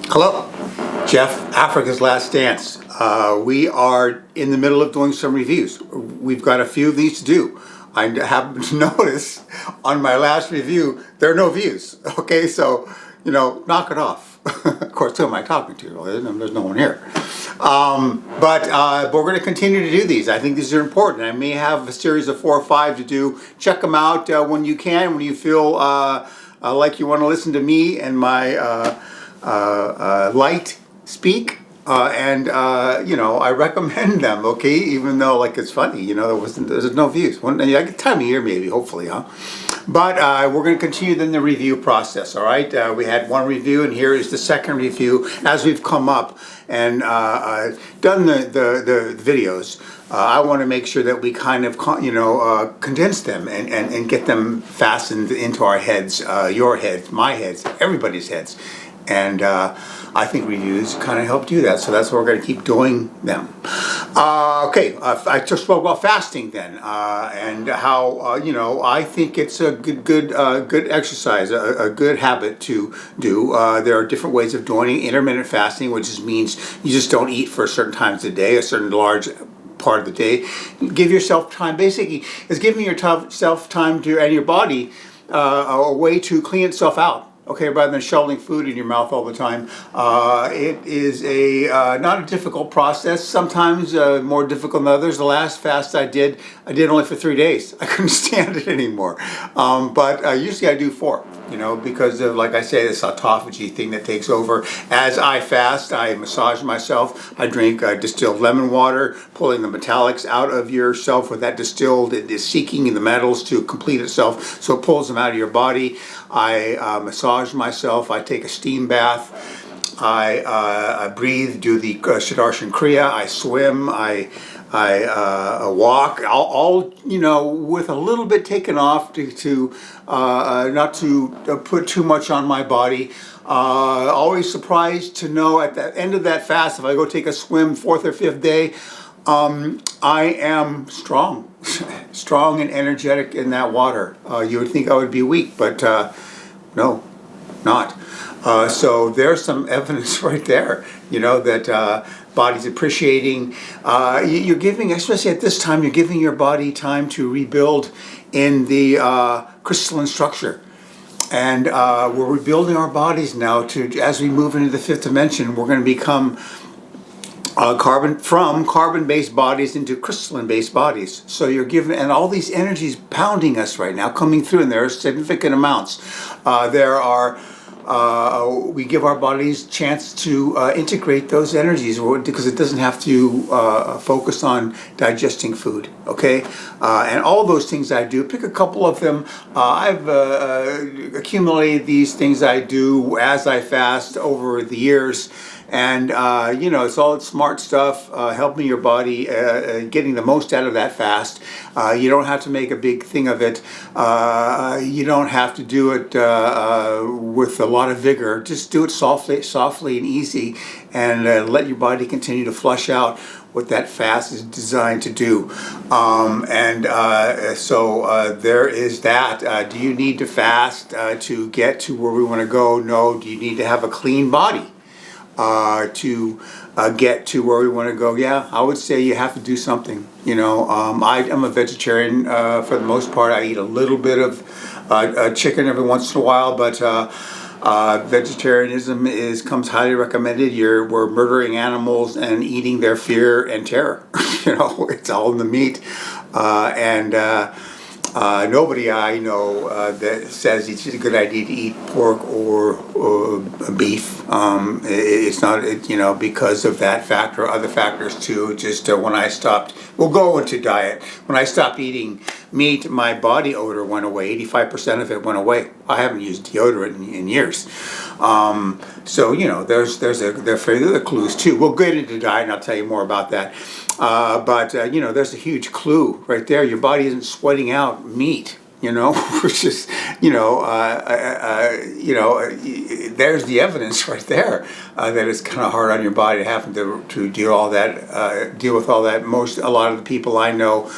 Hello, Jeff, Africa's Last Dance. We are in the middle of doing some reviews. We've got a few of these to do. I happen to notice on my last review, there are no views. Okay, so, knock it off. Of course, who am I talking to? There's no one here. But we're going to continue to do these. I think these are important. I may have a series of 4 or 5 to do. Check them out when you can, when you feel like you want to listen to me and my light speak, and I recommend them. Okay, even though it's funny, there's no views. Time of year maybe, hopefully, huh? But we're going to continue then the review process. All right, we had one review, and here is the second review. As we've come up and done the videos, I want to make sure that we kind of condense them and get them fastened into our heads, your heads, my heads, everybody's heads. And I think reviews kind of help do that, so that's why we're going to keep doing them. I just spoke about fasting then, and how I think it's a good exercise, a good habit to do. There are different ways of doing intermittent fasting, which just means you just don't eat for certain times of the day, a certain large part of the day. Give yourself time. Basically, it's giving yourself time to and your body a way to clean itself out. Okay, rather than shoveling food in your mouth all the time. It is not a difficult process. Sometimes more difficult than others. The last fast I did only for 3 days. I couldn't stand it anymore. But usually I do 4. Because of, like I say, this autophagy thing that takes over. As I fast, I massage myself. I drink distilled lemon water, pulling the metallics out of yourself with that distilled. It is seeking the metals to complete itself, so it pulls them out of your body. I massage myself. I take a steam bath. I breathe, do the Sudarshan Kriya. I swim. I walk. All with a little bit taken off to not to put too much on my body. Always surprised to know at the end of that fast, if I go take a swim 4th or 5th day, I am strong. Strong and energetic in that water. You would think I would be weak, but no, not. So there's some evidence right there, that body's appreciating. You're giving, especially at this time, you're giving your body time to rebuild in the crystalline structure. And we're rebuilding our bodies now as we move into the 5th dimension, we're going to become carbon-based bodies into crystalline-based bodies. So you're given, and all these energies pounding us right now, coming through, and there are significant amounts. We give our bodies a chance to integrate those energies because it doesn't have to focus on digesting food, okay? And all those things I do, pick a couple of them. I've accumulated these things I do as I fast over the years. And, it's all smart stuff, helping your body, getting the most out of that fast. You don't have to make a big thing of it. You don't have to do it with a lot of vigor. Just do it softly and easy, and let your body continue to flush out what that fast is designed to do. So there is that. Do you need to fast to get to where we want to go? No. Do you need to have a clean body to get to where we want to go? Yeah, I would say you have to do something. I am a vegetarian for the most part. I eat a little bit of chicken every once in a while, but vegetarianism comes highly recommended. We're murdering animals and eating their fear and terror. It's all in the meat, nobody I know that says it's a good idea to eat pork or beef. It's not, because of that factor, other factors too. Just when I stopped, we'll go into diet. When I stopped eating meat, my body odor went away. 85% of it went away. I haven't used deodorant in years. There's the clues too. We'll get into diet and I'll tell you more about that. There's a huge clue right there. Your body isn't sweating out meat. which is, there's the evidence right there that it's kind of hard on your body to have to deal with all that. A lot of the people I know,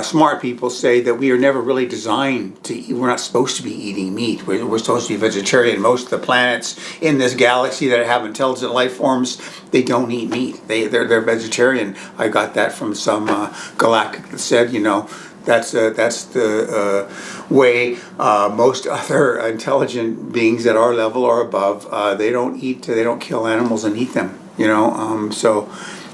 smart people, say that we are never really designed to eat. We're not supposed to be eating meat. We're supposed to be vegetarian. Most of the planets in this galaxy that have intelligent life forms, they don't eat meat. They're vegetarian. I got that from some galactic that said, that's the way most other intelligent beings at our level or above, they don't kill animals and eat them. So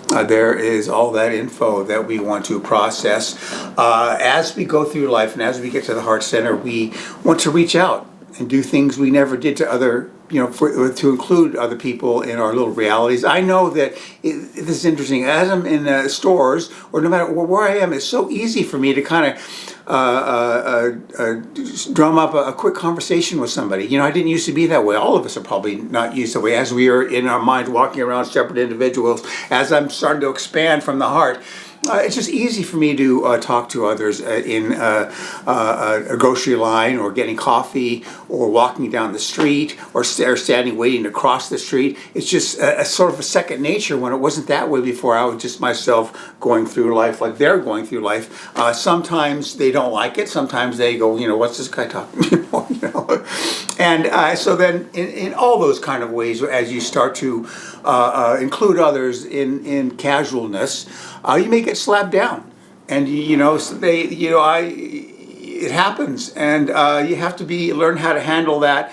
there is all that info that we want to process. As we go through life and as we get to the heart center, we want to reach out and do things we never did to other, to include other people in our little realities. I know that this is interesting. As I'm in stores, or no matter where I am, it's so easy for me to kind of drum up a quick conversation with somebody. I didn't used to be that way. All of us are probably not used that way. As we are in our mind walking around separate individuals, as I'm starting to expand from the heart, it's just easy for me to talk to others in a grocery line, or getting coffee, or walking down the street, or standing waiting to cross the street. It's just a sort of a second nature when it wasn't that way before. I was just myself going through life like they're going through life. Sometimes they don't like it. Sometimes they go, what's this guy talking about? And so then in all those kind of ways, as you start to include others in casualness, you may get slapped down, and it happens, and you have to learn how to handle that.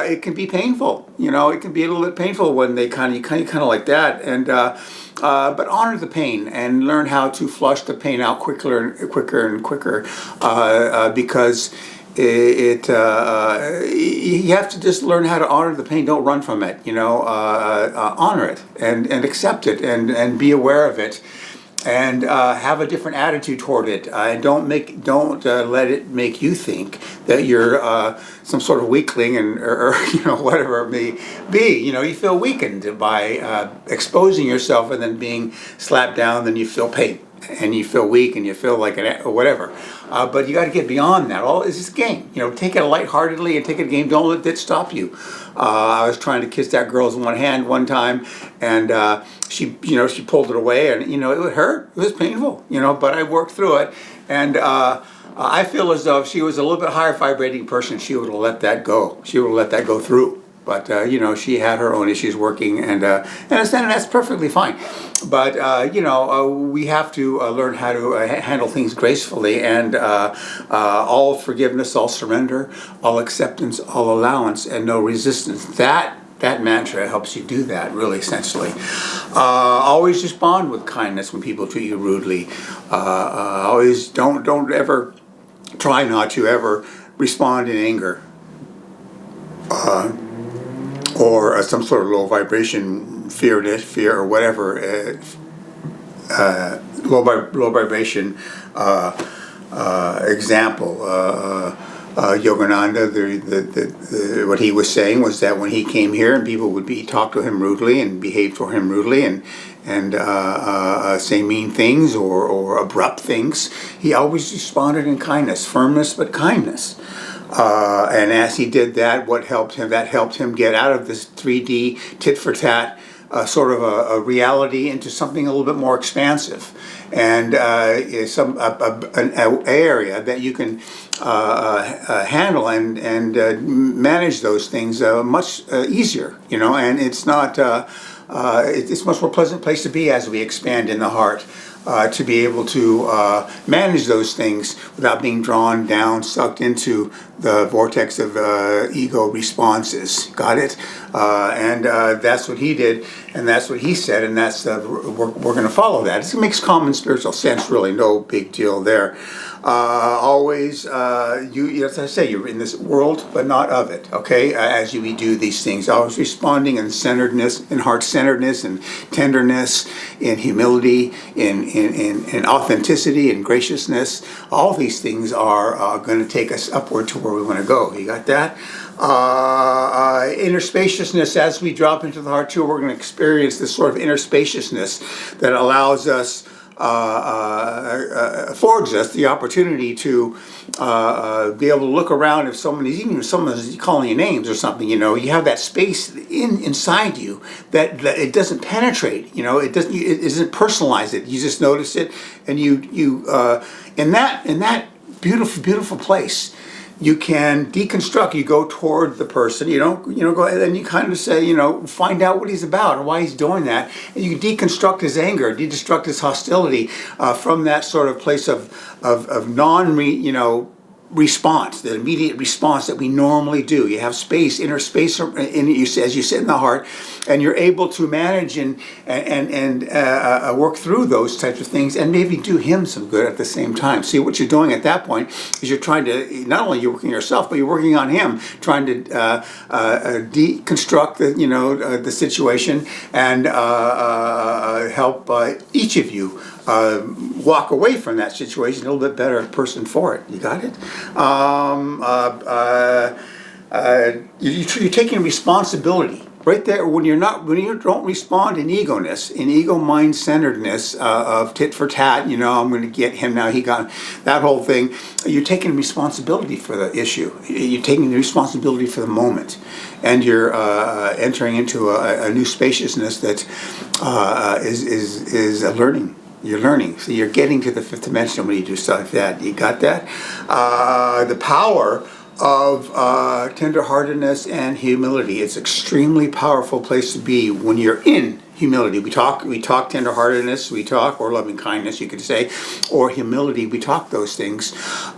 It can be painful, it can be a little bit painful when they kind of like that, and but honor the pain and learn how to flush the pain out quicker and quicker, because you have to just learn how to honor the pain. Don't run from it. Honor it and accept it and be aware of it, and have a different attitude toward it. And don't let it make you think that you're some sort of weakling or whatever it may be. You feel weakened by exposing yourself and then being slapped down. Then you feel pain, and you feel weak, and you feel like whatever. But you got to get beyond that. All is this game. Take it lightheartedly and take it a game. Don't let it stop you. I was trying to kiss that girl's one hand one time, and she pulled it away, and it hurt. It was painful. But I worked through it, and I feel as though if she was a little bit higher vibrating person, she would have let that go. She would have let that go through. But she had her own issues working, and that's perfectly fine. But we have to learn how to handle things gracefully, and all forgiveness, all surrender, all acceptance, all allowance, and no resistance. That mantra helps you do that, really, essentially. Always respond with kindness when people treat you rudely. Always don't ever try not to ever respond in anger. Or some sort of low vibration fear or whatever, low vibration example. Yogananda, what he was saying was that when he came here and people would talk to him rudely and behave for him rudely and say mean things or abrupt things, he always responded in kindness, firmness, but kindness. And as he did that, that helped him get out of this 3D tit for tat sort of a reality into something a little bit more expansive, and an area that you can handle and manage those things much easier, and it's not it's a much more pleasant place to be as we expand in the heart. To be able to manage those things without being drawn down, sucked into the vortex of ego responses. Got it? And that's what he did, and that's what he said, and that's we're going to follow that. It makes common spiritual sense, really. No big deal there. Always, as I say, you're in this world, but not of it. Okay, as we do these things, always responding in centeredness, in heart centeredness, and tenderness, in humility, in authenticity, and graciousness. All these things are going to take us upward to where we want to go. You got that? Inner spaciousness, as we drop into the heart too, we're going to experience this sort of inner spaciousness that allows us affords us the opportunity to be able to look around if someone's calling you names or something. You have that space inside you that it doesn't penetrate. It isn't personalized. You just notice it, and you in that beautiful place, you can deconstruct. You go toward the person. You don't go, and then you kind of say, find out what he's about or why he's doing that, and you deconstruct his anger, deconstruct his hostility from that sort of place of response, the immediate response that we normally do. You have space, inner space as you sit in the heart, and you're able to manage and work through those types of things, and maybe do him some good at the same time. See, what you're doing at that point is you're trying to, not only you're working yourself, but you're working on him, trying to deconstruct the situation and help each of you walk away from that situation a little bit better person for it. You got it? You're taking responsibility right there when you don't respond in egoness, in ego mind-centeredness of tit for tat. I'm going to get him now. He got that whole thing. You're taking responsibility for the issue. You're taking the responsibility for the moment, and you're entering into a new spaciousness that is a learning. You're learning. So you're getting to the fifth dimension when you do stuff like that. You got that? The power of tenderheartedness and humility. It's an extremely powerful place to be when you're in humility. We talk tenderheartedness, or loving kindness, you could say, or humility. We talk those things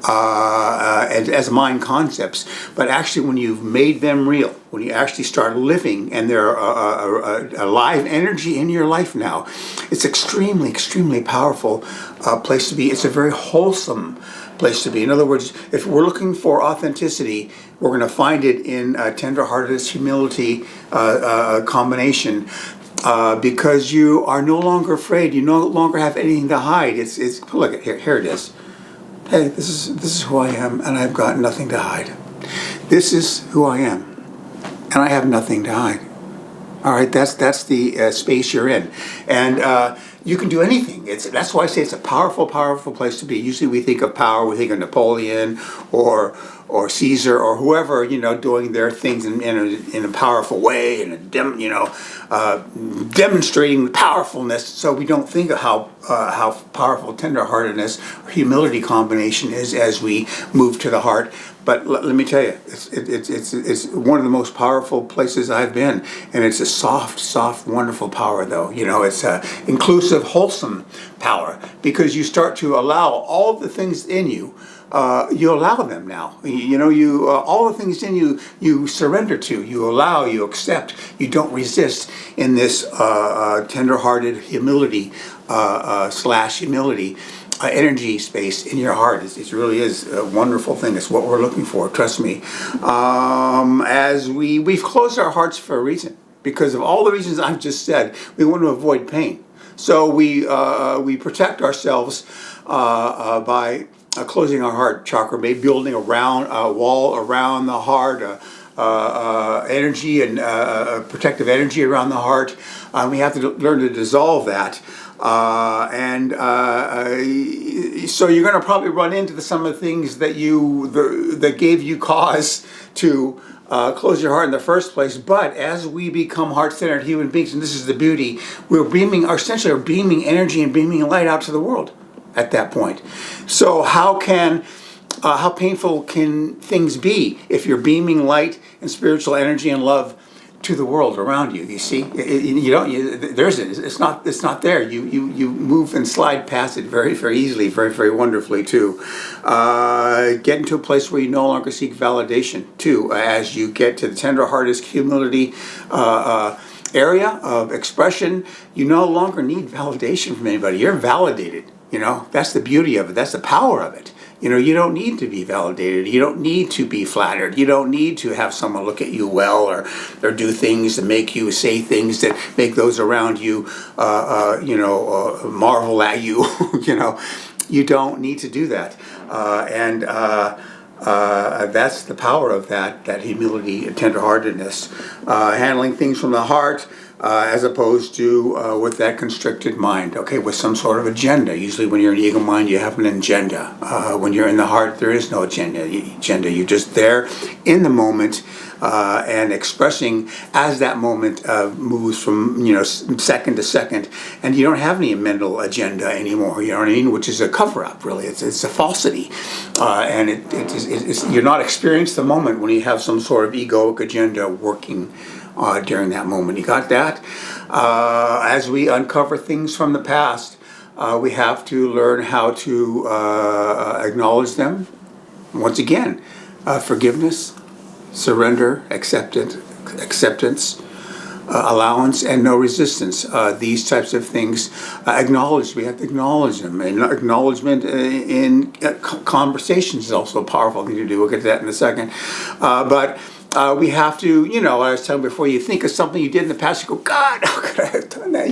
as mind concepts. But actually, when you've made them real, when you actually start living, and they're a live energy in your life now, it's extremely powerful place to be. It's a very wholesome place to be. In other words, if we're looking for authenticity, we're going to find it in tenderheartedness, humility combination. Because you are no longer afraid, you no longer have anything to hide. It's look, here it is. Hey, this is who I am, and I've got nothing to hide. This is who I am, and I have nothing to hide. All right, that's the space you're in, and you can do anything. That's why I say it's a powerful place to be. Usually we think of power, we think of Napoleon or Caesar or whoever, doing their things in a powerful way, and demonstrating the powerfulness. So we don't think of how powerful tenderheartedness or humility combination is as we move to the heart. But let me tell you, it's one of the most powerful places I've been, and it's a soft, wonderful power. Though it's a inclusive, wholesome power, because you start to allow all the things in you. You allow them now. All the things in you, you surrender to. You allow. You accept. You don't resist in this tender-hearted humility / humility. Energy space in your heart. It really is a wonderful thing. It's what we're looking for. Trust me. As we've closed our hearts for a reason, because of all the reasons I've just said. We want to avoid pain, so we protect ourselves by closing our heart chakra, maybe building a wall around the heart. Energy and protective energy around the heart. We have to learn to dissolve that. So you're going to probably run into some of the things that that gave you cause to close your heart in the first place. But as we become heart-centered human beings, and this is the beauty, we're beaming energy and beaming light out to the world at that point. So how painful can things be if you're beaming light and spiritual energy and love to the world around you? You see, it's not there. You move and slide past it very easily, very wonderfully too. Get into a place where you no longer seek validation too. As you get to the tender-hearted humility area of expression, you no longer need validation from anybody. You're validated. That's the beauty of it. That's the power of it. You don't need to be validated. You don't need to be flattered. You don't need to have someone look at you well or do things to make you say things that make those around you, marvel at you. You don't need to do that. That's the power of that humility and tenderheartedness, handling things from the heart. As opposed to with that constricted mind, okay, with some sort of agenda. Usually when you're in ego mind, you have an agenda. When you're in the heart, there is no agenda. You're just there in the moment and expressing as that moment moves from second to second, and you don't have any mental agenda anymore. You know what I mean? Which is a cover up, really. It's a falsity, and you're not experiencing the moment when you have some sort of egoic agenda working during that moment. You got that? As we uncover things from the past, we have to learn how to acknowledge them. Once again, forgiveness, surrender, acceptance, allowance, and no resistance. These types of things acknowledged. We have to acknowledge them. And acknowledgement in conversations is also a powerful thing to do. We'll get to that in a second. But we have to, I was telling before, you think of something you did in the past, you go, God, how could I have done that?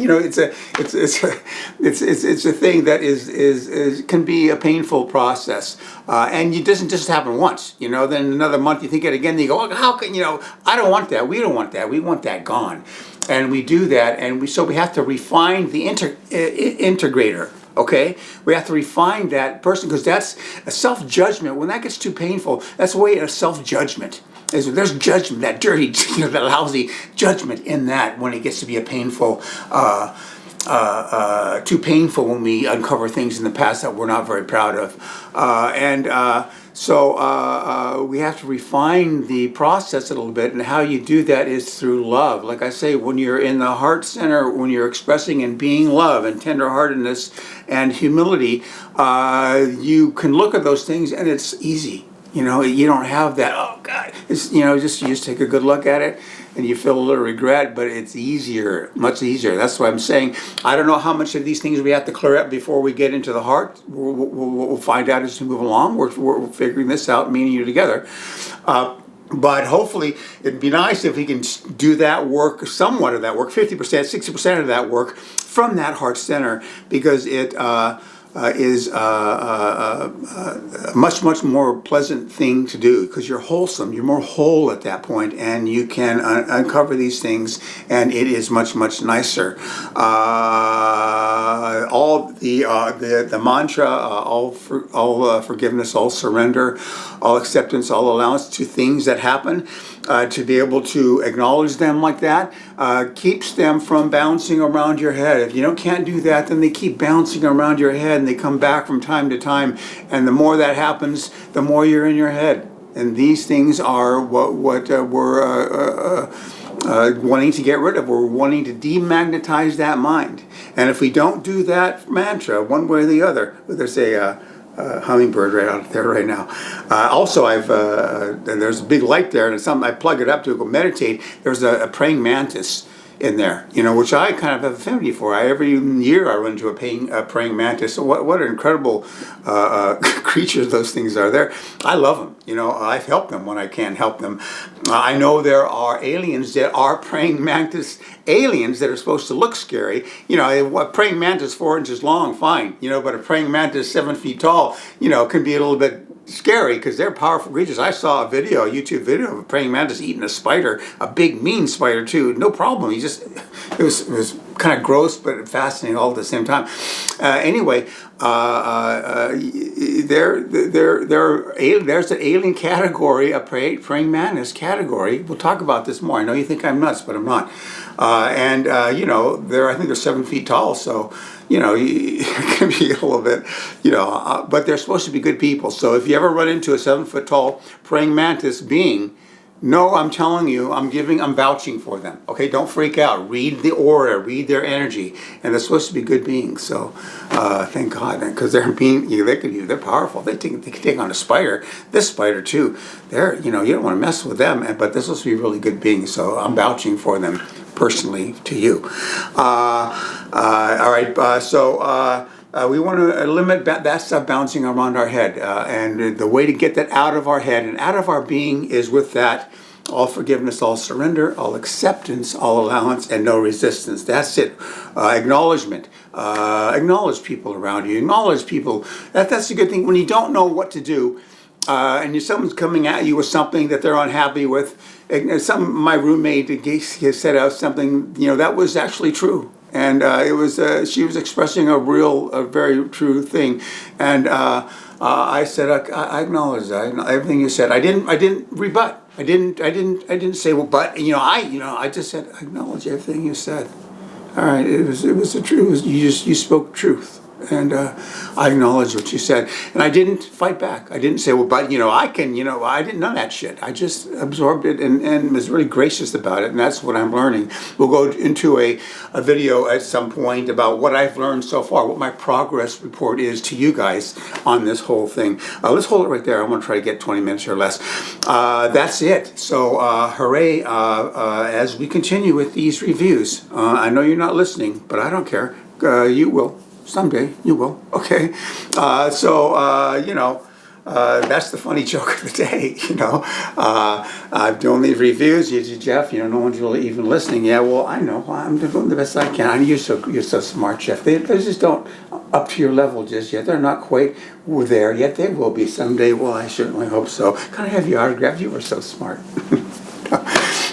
It's a thing that is can be a painful process, and it doesn't just happen once. Then another month you think it again, and you go, oh, how can I don't want that. We don't want that. We want that gone, and we do that, and we have to refine the integrator. Okay, we have to refine that person, because that's a self-judgment. When that gets too painful, that's a way of self-judgment. There's judgment, that dirty, that lousy judgment in that when it gets to be a painful, too painful when we uncover things in the past that we're not very proud of. So we have to refine the process a little bit, and how you do that is through love. Like I say, when you're in the heart center, when you're expressing and being love and tenderheartedness and humility, you can look at those things and it's easy. You don't have that, oh God, it's, you just take a good look at it and you feel a little regret, but it's easier, much easier. That's what I'm saying. I don't know how much of these things we have to clear up before we get into the heart. We'll find out as we move along. We're figuring this out, me and you together. But hopefully it'd be nice if we can do that work, somewhat of that work, 50%, 60% of that work from that heart center, because it is a much more pleasant thing to do, because you're wholesome, you're more whole at that point, and you can uncover these things, and it is much nicer. All the mantra, all forgiveness, all surrender, all acceptance, all allowance to things that happen, to be able to acknowledge them like that, keeps them from bouncing around your head. If you can't do that, then they keep bouncing around your head, and they come back from time to time, and the more that happens, the more you're in your head. And these things are what we're wanting to get rid of. We're wanting to demagnetize that mind. And if we don't do that mantra one way or the other, there's a hummingbird right out there right now. Also, there's a big light there, and it's something I plug it up to go meditate. There's a praying mantis in there, which I kind of have affinity for. Every year I run into a praying mantis. So what incredible creatures those things are. I love them. I've helped them when I can help them. I know there are aliens that are praying mantis aliens that are supposed to look scary. A praying mantis 4 inches long, fine. But a praying mantis 7 feet tall, can be a little bit scary, because they're powerful creatures. I saw a YouTube video of a praying mantis eating a spider, a big mean spider too. No problem. It was kind of gross but fascinating all at the same time. Anyway, there's an alien category, a praying mantis category. We'll talk about this more. I know you think I'm nuts, but I'm not. I think they're 7 feet tall, so it can be a little bit, but they're supposed to be good people. So if you ever run into a 7 foot tall praying mantis being, no, I'm telling you, I'm vouching for them. Okay, don't freak out. Read the aura, read their energy, and they're supposed to be good beings. So, thank God, because they're powerful. They can take on a spider. This spider too. You don't want to mess with them, but they're supposed to be really good beings. So I'm vouching for them personally to you. All right. We want to limit that stuff bouncing around our head, and the way to get that out of our head and out of our being is with that all forgiveness, all surrender, all acceptance, all allowance, and no resistance. That's it. Acknowledgement. Acknowledge people around you. Acknowledge people. That's a good thing. When you don't know what to do, and someone's coming at you with something that they're unhappy with. My roommate has said something, that was actually true. And she was expressing a very true thing. And I said, I acknowledge that, everything you said. I didn't rebut. I didn't say, well, but, I just said, I acknowledge everything you said. All right, it was the truth. You spoke truth. And I acknowledge what you said, and I didn't fight back. I didn't say, well, but I can, I didn't know that shit. I just absorbed it and was really gracious about it, and that's what I'm learning. We'll go into a video at some point about what I've learned so far, what my progress report is to you guys on this whole thing. Let's hold it right there. I'm going to try to get 20 minutes or less. That's it. So hooray, as we continue with these reviews. I know you're not listening, but I don't care. You will. Someday you will. Okay. That's the funny joke of the day. I'm doing these reviews. Jeff, no one's really even listening. Yeah, well, I know. I'm doing the best I can. I know you're so smart, Jeff. They just don't up to your level just yet. They're not quite there yet. They will be someday. Well, I certainly hope so. Can I have your autograph? You were so smart.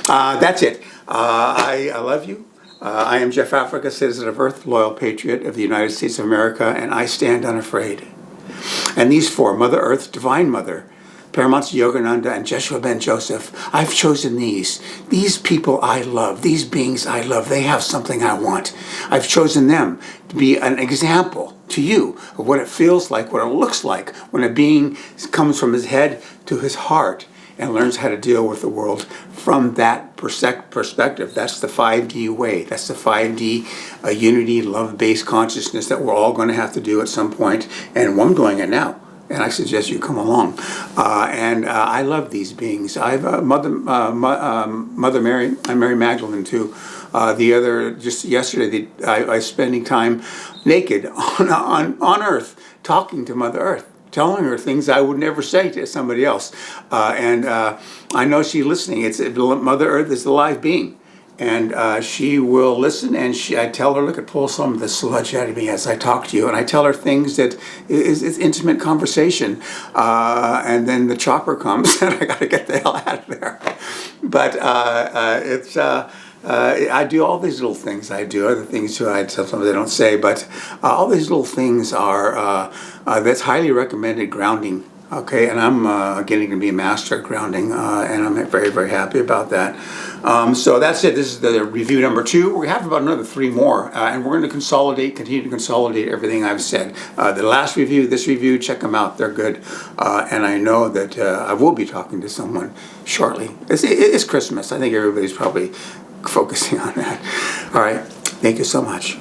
That's it. I love you. I am Jeff Africa, citizen of Earth, loyal patriot of the United States of America, and I stand unafraid. And these four, Mother Earth, Divine Mother, Paramahansa Yogananda, and Jeshua Ben Joseph, I've chosen these. These people I love, these beings I love, they have something I want. I've chosen them to be an example to you of what it feels like, what it looks like when a being comes from his head to his heart and learns how to deal with the world from that perspective. That's the 5D way. That's the 5D unity, love-based consciousness that we're all going to have to do at some point. And I'm doing it now. And I suggest you come along. I love these beings. I've Mother Mary, I'm Mary Magdalene too. Just yesterday, I was spending time naked on Earth, talking to Mother Earth, telling her things I would never say to somebody else. I know she's listening. Mother Earth is a live being. And she will listen, and I tell her, look, pull some of the sludge out of me as I talk to you. And I tell her things that is intimate conversation. And then the chopper comes, and I got to get the hell out of there. But I do all these little things. I do other things too. Sometimes I don't say, but all these little things are that's highly recommended grounding. Okay, and I'm getting to be a master at grounding, and I'm very, very happy about that. So that's it. This is the review number 2. We have about another 3 more, and we're going to continue to consolidate everything I've said. The last review, this review, check them out. They're good, and I know that I will be talking to someone shortly. It's Christmas. I think everybody's probably focusing on that. All right. Thank you so much.